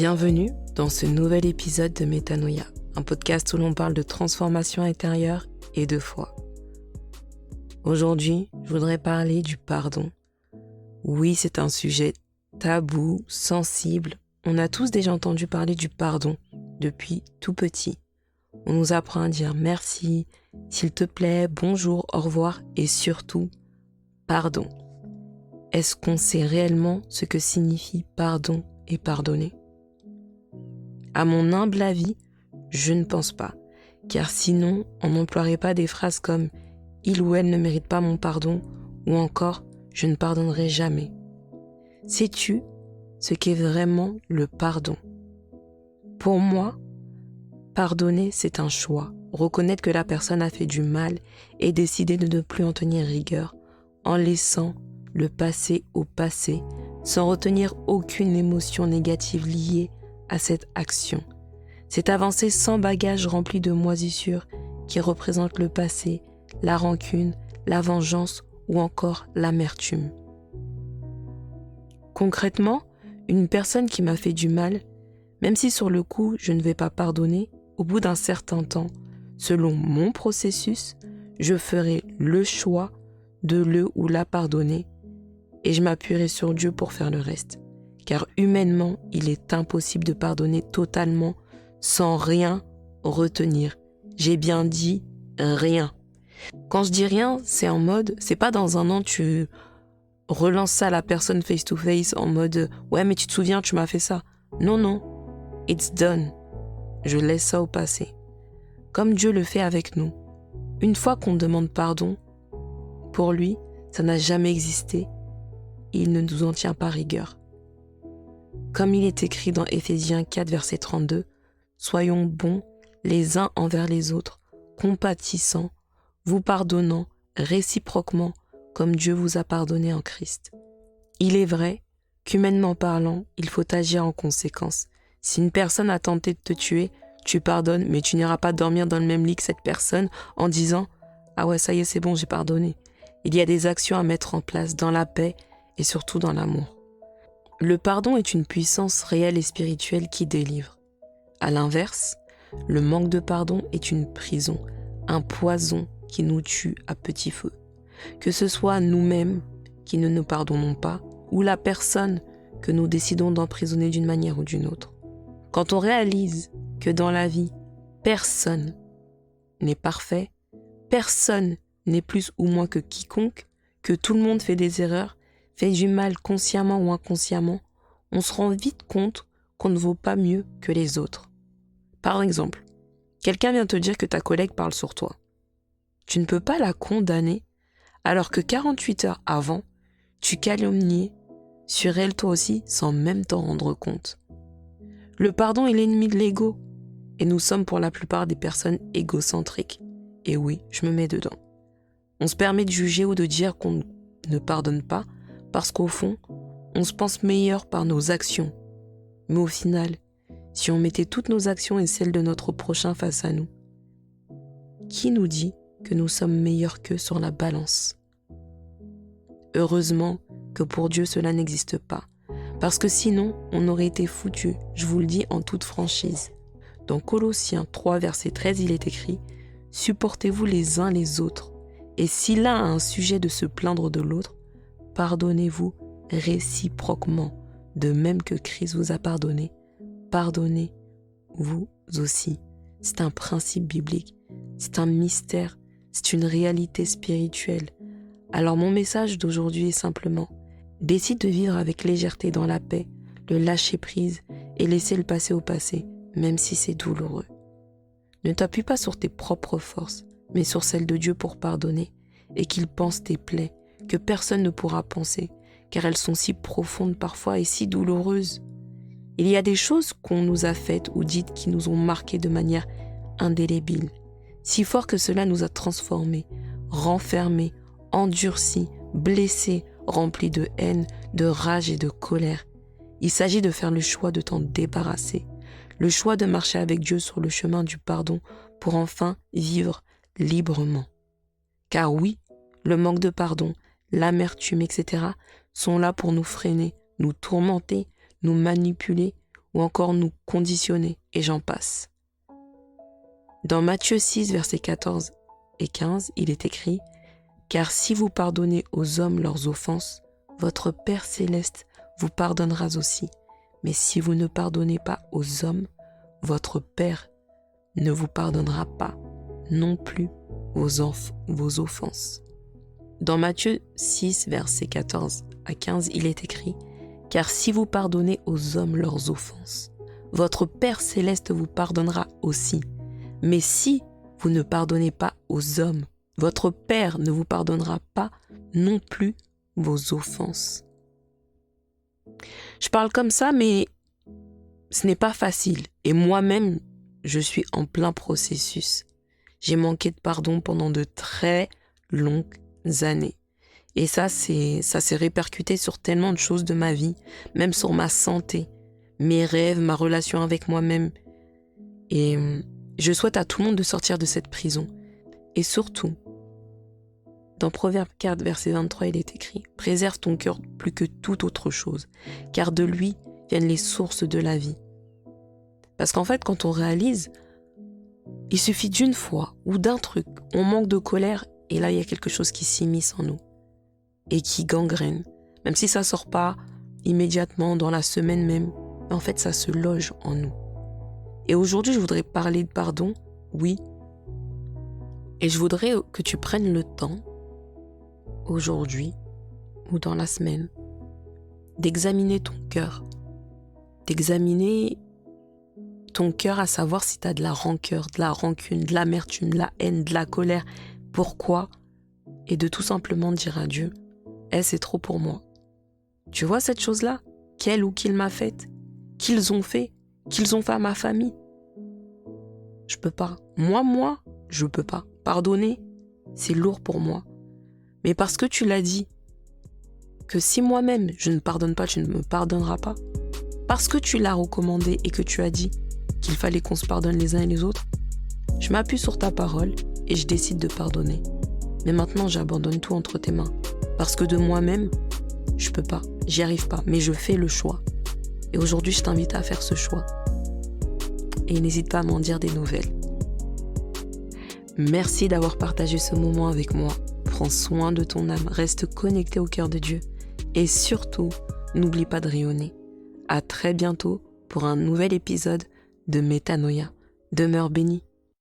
Bienvenue dans ce nouvel épisode de Métanoïa, un podcast où l'on parle de transformation intérieure et de foi. Aujourd'hui, je voudrais parler du pardon. Oui, c'est un sujet tabou, sensible. On a tous déjà entendu parler du pardon depuis tout petit. On nous apprend à dire merci, s'il te plaît, bonjour, au revoir et surtout, pardon. Est-ce qu'on sait réellement ce que signifie pardon et pardonner ? À mon humble avis, je ne pense pas, car sinon on n'emploierait pas des phrases comme « il ou elle ne mérite pas mon pardon » ou encore « je ne pardonnerai jamais ». Sais-tu ce qu'est vraiment le pardon ? Pour moi, pardonner c'est un choix, reconnaître que la personne a fait du mal et décider de ne plus en tenir rigueur en laissant le passé au passé, sans retenir aucune émotion négative liée à cette action. C'est avancer sans bagage rempli de moisissures qui représentent le passé, la rancune, la vengeance ou encore l'amertume. Concrètement, une personne qui m'a fait du mal, même si sur le coup je ne vais pas pardonner, au bout d'un certain temps, selon mon processus, je ferai le choix de le ou la pardonner et je m'appuierai sur Dieu pour faire le reste. Car humainement, il est impossible de pardonner totalement sans rien retenir. J'ai bien dit rien. Quand je dis rien, c'est en mode, c'est pas dans un an tu relances ça à la personne face to face en mode ouais mais tu te souviens tu m'as fait ça. Non, it's done. Je laisse ça au passé. Comme Dieu le fait avec nous. Une fois qu'on demande pardon, pour lui, ça n'a jamais existé. Il ne nous en tient pas rigueur. Comme il est écrit dans Éphésiens 4, verset 32, « Soyons bons les uns envers les autres, compatissants, vous pardonnant réciproquement comme Dieu vous a pardonné en Christ. » Il est vrai qu'humainement parlant, il faut agir en conséquence. Si une personne a tenté de te tuer, tu pardonnes, mais tu n'iras pas dormir dans le même lit que cette personne en disant « Ah ouais, ça y est, c'est bon, j'ai pardonné. » Il y a des actions à mettre en place dans la paix et surtout dans l'amour. Le pardon est une puissance réelle et spirituelle qui délivre. À l'inverse, le manque de pardon est une prison, un poison qui nous tue à petit feu. Que ce soit nous-mêmes qui ne nous pardonnons pas ou la personne que nous décidons d'emprisonner d'une manière ou d'une autre. Quand on réalise que dans la vie, personne n'est parfait, personne n'est plus ou moins que quiconque, que tout le monde fait des erreurs, fait du mal consciemment ou inconsciemment, on se rend vite compte qu'on ne vaut pas mieux que les autres. Par exemple, quelqu'un vient te dire que ta collègue parle sur toi. Tu ne peux pas la condamner alors que 48 heures avant, tu calomniais sur elle toi aussi sans même t'en rendre compte. Le pardon est l'ennemi de l'ego et nous sommes pour la plupart des personnes égocentriques. Et oui, je me mets dedans. On se permet de juger ou de dire qu'on ne pardonne pas parce qu'au fond, on se pense meilleur par nos actions. Mais au final, si on mettait toutes nos actions et celles de notre prochain face à nous, qui nous dit que nous sommes meilleurs qu'eux sur la balance ? Heureusement que pour Dieu cela n'existe pas, parce que sinon on aurait été foutus, je vous le dis en toute franchise. Dans Colossiens 3, verset 13, il est écrit « Supportez-vous les uns les autres, et si l'un a un sujet de se plaindre de l'autre, pardonnez-vous réciproquement, de même que Christ vous a pardonné, pardonnez-vous aussi. » C'est un principe biblique, c'est un mystère, c'est une réalité spirituelle. Alors mon message d'aujourd'hui est simplement, décide de vivre avec légèreté dans la paix, le lâcher prise et laisser le passé au passé, même si c'est douloureux. Ne t'appuie pas sur tes propres forces, mais sur celles de Dieu pour pardonner, et qu'il pense tes plaies, que personne ne pourra penser, car elles sont si profondes parfois et si douloureuses. Il y a des choses qu'on nous a faites ou dites qui nous ont marqués de manière indélébile, si fort que cela nous a transformés, renfermés, endurcis, blessés, remplis de haine, de rage et de colère. Il s'agit de faire le choix de t'en débarrasser, le choix de marcher avec Dieu sur le chemin du pardon pour enfin vivre librement. Car oui, le manque de pardon, l'amertume, etc. sont là pour nous freiner, nous tourmenter, nous manipuler ou encore nous conditionner, et j'en passe. Dans Matthieu 6, versets 14 et 15, il est écrit « Car si vous pardonnez aux hommes leurs offenses, votre Père céleste vous pardonnera aussi. Mais si vous ne pardonnez pas aux hommes, votre Père ne vous pardonnera pas non plus vos offenses. » Dans Matthieu 6, versets 14 à 15, il est écrit « Car si vous pardonnez aux hommes leurs offenses, votre Père céleste vous pardonnera aussi. Mais si vous ne pardonnez pas aux hommes, votre Père ne vous pardonnera pas non plus vos offenses. » Je parle comme ça, mais ce n'est pas facile. Et moi-même, je suis en plein processus. J'ai manqué de pardon pendant de très longues années. Et ça s'est répercuté sur tellement de choses de ma vie, même sur ma santé, mes rêves, ma relation avec moi-même. Et je souhaite à tout le monde de sortir de cette prison. Et surtout, dans Proverbe 4, verset 23, il est écrit « Préserve ton cœur plus que toute autre chose, car de lui viennent les sources de la vie. » Parce qu'en fait, quand on réalise, il suffit d'une fois ou d'un truc, on manque de colère, et là, il y a quelque chose qui s'immisce en nous et qui gangrène. Même si ça ne sort pas immédiatement, dans la semaine même, mais en fait, ça se loge en nous. Et aujourd'hui, je voudrais parler de pardon, oui, et je voudrais que tu prennes le temps, aujourd'hui ou dans la semaine, d'examiner ton cœur, d'examiner ton cœur à savoir si tu as de la rancœur, de la rancune, de l'amertume, de la haine, de la colère, pourquoi, et de tout simplement dire à Dieu, c'est trop pour moi. Tu vois cette chose-là, qu'elle ou qu'il m'a faite, qu'ils ont fait à ma famille. Je peux pas. Moi, je peux pas. Pardonner, c'est lourd pour moi. Mais parce que tu l'as dit, que si moi-même je ne pardonne pas, tu ne me pardonneras pas. Parce que tu l'as recommandé et que tu as dit qu'il fallait qu'on se pardonne les uns et les autres, je m'appuie sur ta parole et je décide de pardonner. Mais maintenant, j'abandonne tout entre tes mains. Parce que de moi-même, je peux pas, j'y arrive pas, mais je fais le choix. Et aujourd'hui, je t'invite à faire ce choix. Et n'hésite pas à m'en dire des nouvelles. Merci d'avoir partagé ce moment avec moi. Prends soin de ton âme, reste connecté au cœur de Dieu. Et surtout, n'oublie pas de rayonner. À très bientôt pour un nouvel épisode de Métanoïa. Demeure béni.